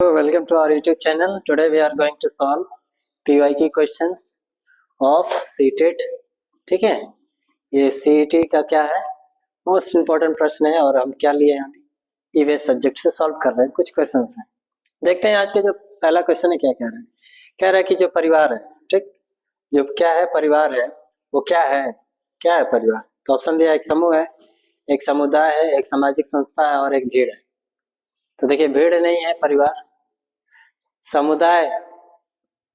Welcome to our YouTube channel. Today we are going to solve PYQ questions of CTET. ठीक है, ये CET का क्या है, मोस्ट इम्पोर्टेंट प्रश्न है और हम क्या लिए हैं, ईवीएस सब्जेक्ट से सॉल्व कर रहे हैं। कुछ क्वेश्चंस हैं, देखते हैं आज के जो पहला क्वेश्चन है क्या कह रहा है। कह रहा है कि जो परिवार है, ठीक, जो क्या है परिवार है, वो क्या है परिवार। तो ऑप्शन दिया, एक समूह है, एक समुदाय है, एक सामाजिक संस्था है और एक भीड़ है। तो देखिए, भीड़ नहीं है परिवार। समुदाय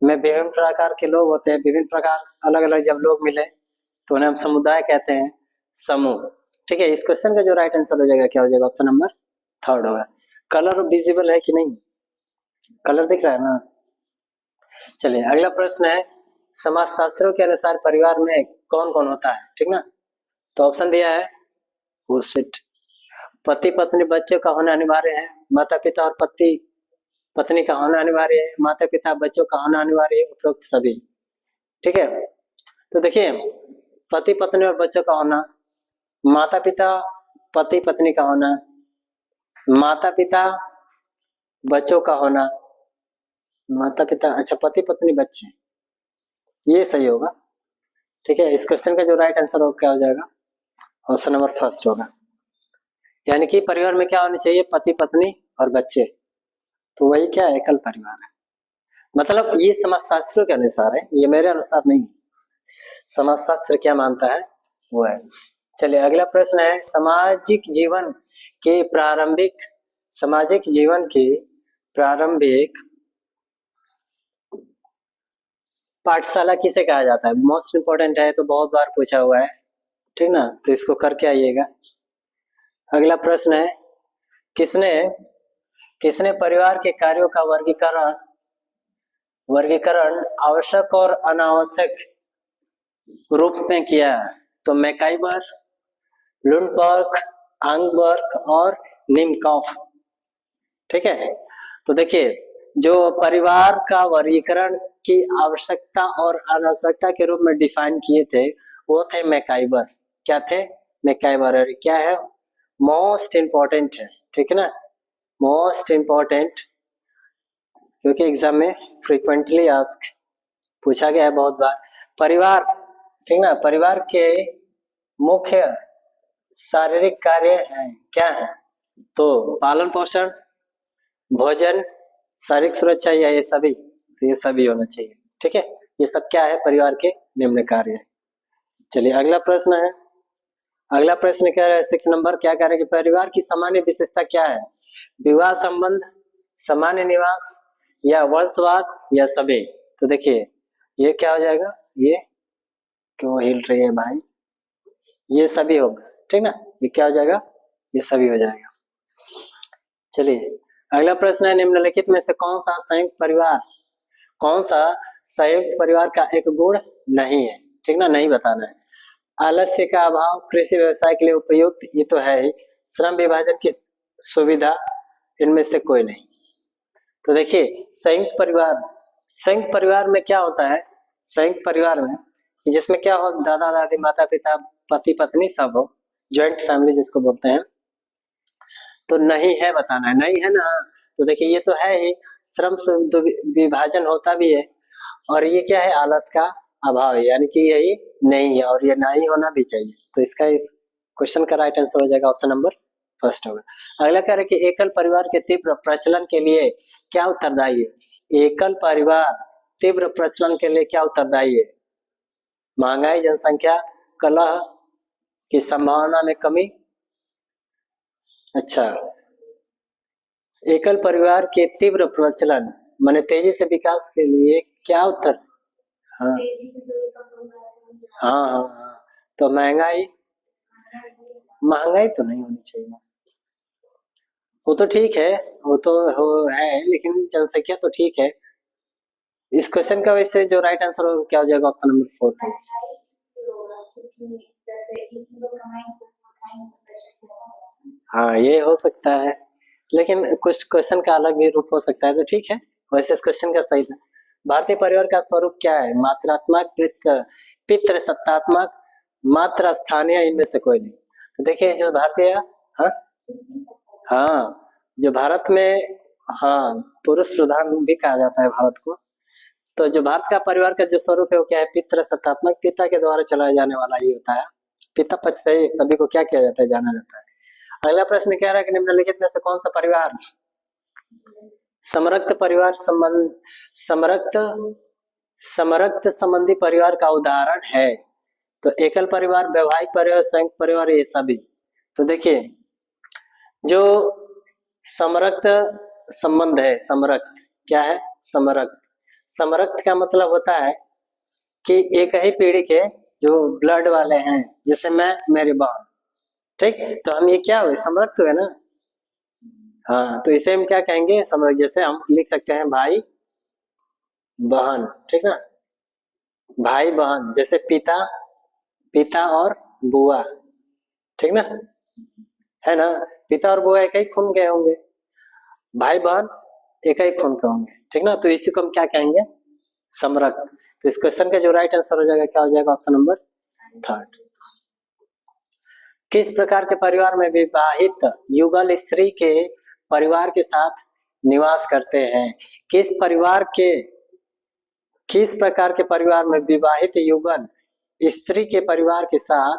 में विभिन्न प्रकार के लोग होते हैं, विभिन्न प्रकार अलग अलग जब लोग मिले तो उन्हें हम समुदाय कहते हैं, समूह। ठीक है, इस क्वेश्चन का जो राइट आंसर हो जाएगा क्या हो जाएगा, ऑप्शन नंबर 3 होगा। कलर विजिबल है कि नहीं, कलर दिख रहा है ना। चलिए अगला प्रश्न है, समाजशास्त्रों के अनुसार परिवार में कौन कौन होता है। ठीक ना, तो ऑप्शन दिया है वो सेट, पति पत्नी बच्चों का होना अनिवार्य है, माता पिता और पत्नी का होना अनिवार्य है, माता पिता बच्चों का होना अनिवार्य है, उपरोक्त सभी। ठीक है, तो देखिए, पति पत्नी और बच्चों का होना, माता पिता पति पत्नी का होना, माता पिता बच्चों का होना, माता पिता, अच्छा पति पत्नी बच्चे, ये सही होगा। ठीक है, इस क्वेश्चन का जो राइट आंसर होगा क्या हो जाएगा, ऑप्शन नंबर 1 होगा। यानी कि परिवार में क्या होना चाहिए, पति पत्नी और बच्चे, तो वही क्या है, एकल परिवार है। मतलब ये समाजशास्त्रों के अनुसार है, ये मेरे अनुसार नहीं। समाजशास्त्र क्या मानता है वो है। चलिए अगला प्रश्न है, सामाजिक जीवन के प्रारंभिक पाठशाला किसे कहा जाता है। मोस्ट इंपोर्टेंट है, तो बहुत बार पूछा हुआ है। ठीक ना, तो इसको करके आइएगा। अगला प्रश्न है, किसने परिवार के कार्यों का वर्गीकरण आवश्यक और अनावश्यक रूप में किया। तो मैकाइवर, लुंडबर्ग, आंगबर्ग और निमकॉफ। ठीक है, तो देखिए, जो परिवार का वर्गीकरण की आवश्यकता और अनावश्यकता के रूप में डिफाइन किए थे वो थे मैकाइवर। क्या थे, मैकाइवर। क्या है, मोस्ट इंपॉर्टेंट है। ठीक है ना, मोस्ट इंपॉर्टेंट, क्योंकि एग्जाम में फ्रीक्वेंटली आस्क पूछा गया है बहुत बार। परिवार, ठीक ना, परिवार के मुख्य शारीरिक कार्य हैं, क्या है, तो पालन पोषण, भोजन, शारीरिक सुरक्षा, या ये सभी, तो ये सभी होना चाहिए। ठीक है, ये सब क्या है, परिवार के निम्न कार्य। चलिए अगला प्रश्न है, अगला प्रश्न क्या है, 6 नंबर, क्या कह रहे हैं कि परिवार की सामान्य विशेषता क्या है। विवाह संबंध, सामान्य निवास, या वंशवाद, या सभी। तो देखिए ये क्या हो जाएगा, ये क्यों हिल रही है भाई, ये सभी होगा। ठीक ना, ये क्या हो जाएगा, ये सभी हो जाएगा। चलिए अगला प्रश्न है, निम्नलिखित में से कौन सा संयुक्त परिवार का एक गुण नहीं है। ठीक ना, नहीं बताना है। आलस्य का अभाव, कृषि व्यवसाय के लिए उपयुक्त, ये तो है ही। श्रम विभाजन की सुविधा, इनमें से कोई नहीं। तो देखिए, संयुक्त परिवार में क्या होता है, संयुक्त परिवार में जिसमें क्या हो, दादा दादी, माता पिता, पति पत्नी सब हो, ज्वाइंट फैमिली जिसको बोलते हैं। तो नहीं है बताना है, नहीं है ना। तो देखिए ये तो है ही, श्रम विभाजन होता भी है, और ये क्या है, आलस का अभाव है, यानी कि यही नहीं है और ये नहीं होना भी चाहिए। तो इसका इस क्वेश्चन का राइट आंसर हो जाएगा, ऑप्शन नंबर 1 होगा। अगला कह रहे कि एकल परिवार के तीव्र प्रचलन के लिए क्या उत्तरदायी है। एकल परिवार तीव्र प्रचलन के लिए क्या उत्तरदायी है, महंगाई, जनसंख्या, कलह की संभावना में कमी। अच्छा, एकल परिवार के तीव्र प्रचलन माने तेजी से विकास के लिए क्या उत्तर, हाँ हाँ हाँ, तो महंगाई तो नहीं होनी चाहिए, वो तो ठीक है, वो तो है, लेकिन जनसंख्या तो ठीक है। इस क्वेश्चन का वैसे जो राइट आंसर होगा क्या हो जाएगा, ऑप्शन नंबर 4 पे। हाँ ये हो सकता है, लेकिन कुछ क्वेश्चन का अलग भी रूप हो सकता है, तो ठीक है। वैसे इस क्वेश्चन का सही था। भारतीय परिवार का स्वरूप क्या है, मात्रात्मक, पितृसत्तात्मक, मात्र स्थानीय, इनमें से कोई नहीं। तो देखिए जो भारतीय, हाँ हाँ, जो भारत में हाँ, पुरुष प्रधान भी कहा जाता है भारत को। तो जो भारत का परिवार का जो स्वरूप है वो क्या है, पितृसत्तात्मक, पिता के द्वारा चलाया जाने वाला ही होता है। पिता पद से ही सभी को क्या किया जाता है, जाना जाता है। अगला प्रश्न कह रहा है कि निम्नलिखित में से कौन सा परिवार समरक्त परिवार संबंध समरक्त समरक्त संबंधी परिवार का उदाहरण है। तो एकल परिवार, वैवाहिक परिवार, संयुक्त परिवार, ये सभी। तो देखिए जो समरक्त संबंध है, समरक्त क्या है, समरक्त, समरक्त का मतलब होता है कि एक ही पीढ़ी के जो ब्लड वाले हैं, जैसे मैं, मेरी बहन, ठीक, तो हम ये क्या हुए, समरक्त हुए ना। हाँ, तो इसे हम क्या कहेंगे, समरक्त। जैसे हम लिख सकते हैं भाई बहन, ठीक ना, भाई बहन, जैसे पिता, पिता और बुआ, ठीक ना, है ना, पिता और बुआ एक ही खून के होंगे, भाई बहन एक ही खून के होंगे, ठीक ना, तो इसी को हम क्या कहेंगे, समरक्त। तो इस क्वेश्चन का जो राइट आंसर हो जाएगा, क्या हो जाएगा, ऑप्शन नंबर 3। किस प्रकार के परिवार में विवाहित युगल स्त्री के परिवार के साथ निवास करते हैं। किस प्रकार के परिवार में विवाहित युगल स्त्री के परिवार के साथ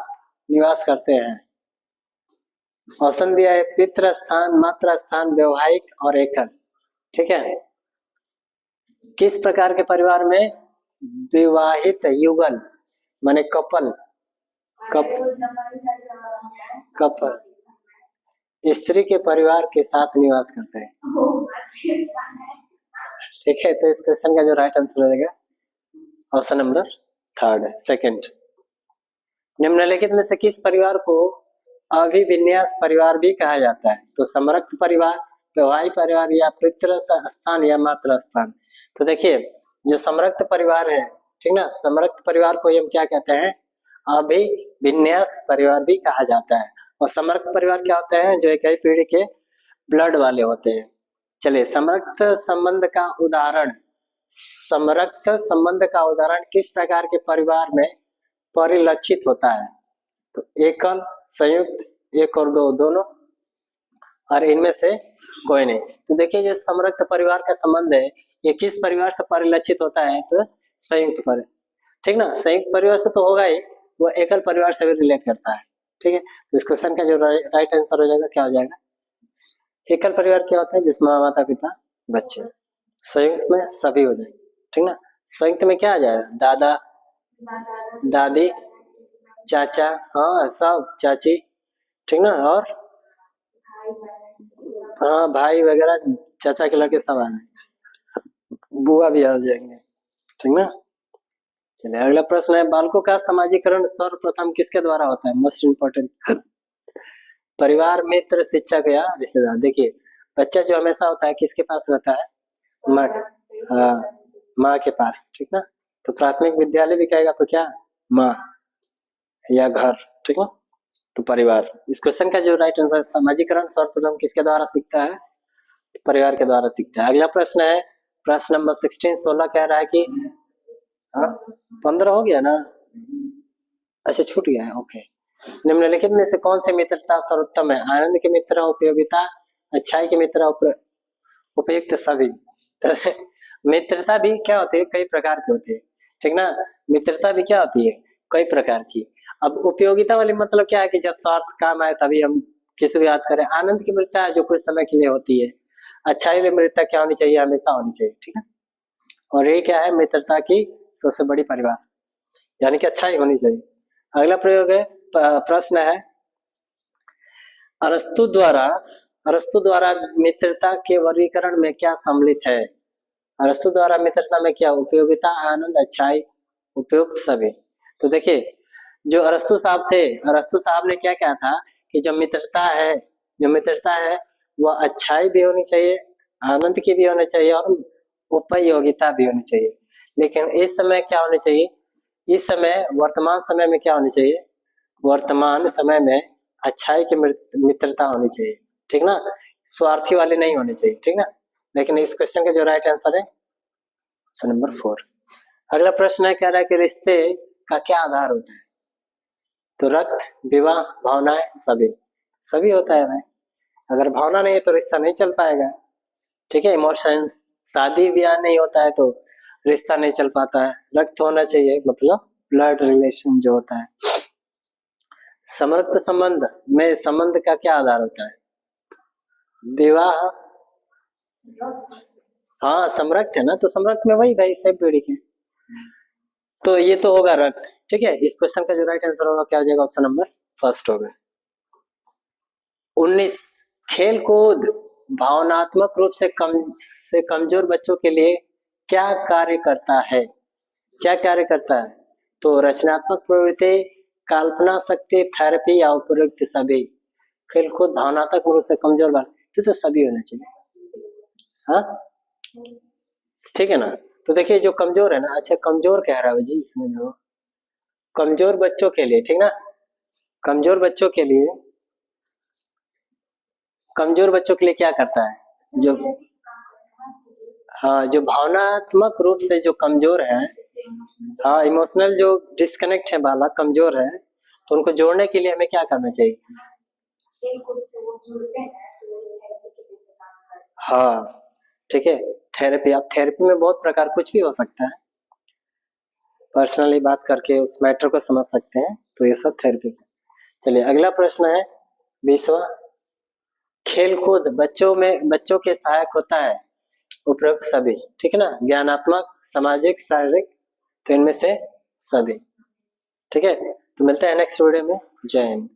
निवास करते हैं। ऑप्शन दिया है पितृ स्थान, मातृ स्थान, वैवाहिक और एकल, ठीक है। किस प्रकार के परिवार में विवाहित युगल माने कपल स्त्री के परिवार के साथ निवास करते हैं, ठीक है। तो इस क्वेश्चन का जो राइट आंसर हो जाएगा ऑप्शन नंबर 2। निम्नलिखित में से किस परिवार को अभिविन्यास परिवार भी कहा जाता है। तो समरक्त परिवार, वैवाहिक परिवार, या पितृ स्थान, या मातृ स्थान। तो देखिए जो समरक्त परिवार है, ठीक ना, समरक्त परिवार को हम क्या कहते हैं, अभिविन्यास परिवार भी कहा जाता है। और समरक्त परिवार क्या होते हैं, जो एक ही पीढ़ी के ब्लड वाले होते हैं। चलिए समरक्त संबंध का उदाहरण, समरक्त संबंध का उदाहरण किस प्रकार के परिवार में परिलक्षित होता है। तो एकल, संयुक्त, एक और दो, दोनों, और इनमें से कोई नहीं। तो देखिए जो समरक्त परिवार का संबंध है ये किस परिवार से परिलक्षित होता है, तो संयुक्त परिवार, ठीक ना, संयुक्त परिवार से तो होगा ही, वो एकल परिवार से भी रिलेट करता है, ठीक है। तो इस क्वेश्चन का जो राइट आंसर हो जाएगा, क्या हो जाएगा, एकल परिवार क्या होता है, जिसमें माता पिता बच्चे। संयुक्त में सभी हो जाएंगे, ठीक ना। संयुक्त में क्या आ जाएगा, दादा दादी, चाचा, हाँ सब, चाची, ठीक ना, और हाँ भाई वगैरह, चाचा के लड़के सब आ जाएंगे, बुआ भी आ जाएंगे, ठीक ना। चलिए अगला प्रश्न है, बालकों का समाजीकरण सर्वप्रथम किसके द्वारा होता है। मोस्ट इम्पोर्टेंट, परिवार, मित्र, शिक्षक या रिश्तेदार। देखिए बच्चा जो हमेशा होता है किसके पास रहता है, माँ, हाँ माँ के पास, ठीक ना। तो प्राथमिक विद्यालय भी कहेगा तो क्या, माँ या घर, ठीक है। तो परिवार, इस क्वेश्चन का जो राइट आंसर, समाजीकरण सर्वप्रथम किसके द्वारा सीखता है, परिवार के द्वारा सीखता है। अगला प्रश्न है प्रश्न नंबर 16 कह रहा है कि 15 हो गया ना, अच्छा छूट गया है, ओके। निम्नलिखित में से कौन सी मित्रता सर्वोत्तम है। आनंद की मित्र, उपयोगिता, अच्छाई की मित्र, उपयुक्त, सभी। तो मित्रता भी क्या होती है, कई प्रकार की होती है, ठीक ना। मित्रता भी क्या होती है, कई प्रकार की। अब उपयोगिता वाली मतलब क्या है कि जब स्वार्थ काम आए तभी हम किसी को याद करें। आनंद की मित्रता जो कुछ समय के लिए होती है। अच्छाई वाली मित्रता क्या होनी चाहिए, हमेशा होनी चाहिए, ठीक है। और ये क्या है, मित्रता की सबसे बड़ी परिभाषा, यानी कि अच्छाई होनी चाहिए। अगला प्रयोग है, प्रश्न है, अरस्तु द्वारा मित्रता के वर्गीकरण में क्या सम्मिलित है। अरस्तु द्वारा मित्रता में क्या, उपयोगिता, आनंद, अच्छाई, उपयुक्त, सभी। तो देखिए जो अरस्तु साहब थे, अरस्तु साहब ने क्या कहा था कि जो मित्रता है वह अच्छाई भी होनी चाहिए, आनंद की भी होनी चाहिए, और उपयोगिता भी होनी चाहिए। लेकिन इस समय क्या होनी चाहिए, इस समय वर्तमान समय में क्या होनी चाहिए, वर्तमान समय में अच्छाई की मित्रता होनी चाहिए, ठीक ना, स्वार्थी वाले नहीं होने चाहिए, ठीक ना। लेकिन इस क्वेश्चन का जो राइट आंसर है ऑप्शन नंबर 4। अगला प्रश्न है, कह रहा है कि रिश्ते का क्या आधार होता है। तो रक्त, विवाह, भावनाएं, सभी होता है भाई। अगर भावना नहीं है तो रिश्ता नहीं चल पाएगा, ठीक है। इमोशंस, शादी ब्याह नहीं होता है तो रिश्ता नहीं चल पाता है, रक्त होना चाहिए, मतलब ब्लड रिलेशन जो होता है। समरक्त संबंध में संबंध का क्या आधार होता है? विवाह। हाँ समरक्त है ना, तो समरक्त में वही भाई सेम पीढ़ी के, तो ये तो होगा रक्त। ठीक है, इस क्वेश्चन का जो राइट आंसर होगा क्या हो जाएगा? ऑप्शन नंबर फर्स्ट होगा। 19, खेल कूद भावनात्मक रूप से कमजोर बच्चों के लिए क्या कार्य करता है? क्या कार्य करता है? तो रचनात्मक प्रवृत्ति, कल्पना शक्ति, थेरेपी या उपयुक्त सभी। खेल कूद भावनात्मक रूप से कमजोर तो सभी होना चाहिए। हाँ ठीक है ना। तो देखिए जो कमजोर है ना, अच्छा कमजोर कह रहा है जी इसमें, जो कमजोर बच्चों के लिए, ठीक ना, कमजोर बच्चों के लिए, कमजोर बच्चों के लिए क्या करता है? जो हाँ जो भावनात्मक रूप से जो कमजोर है, हाँ इमोशनल जो डिस्कनेक्ट है बालक, कमजोर है, तो उनको जोड़ने के लिए हमें क्या करना चाहिए? हाँ ठीक है, थेरेपी। अब थेरेपी में बहुत प्रकार, कुछ भी हो सकता है, पर्सनली बात करके उस मैटर को समझ सकते हैं, तो ये सब थेरेपी। चलिए अगला प्रश्न है 20वां। खेलकूद बच्चों के सहायक होता है, उपरोक्त सभी। ठीक है ना, ज्ञानात्मक, सामाजिक, शारीरिक, तो इनमें से सभी। ठीक है, तो मिलते हैं नेक्स्ट वीडियो में। जय हिंद।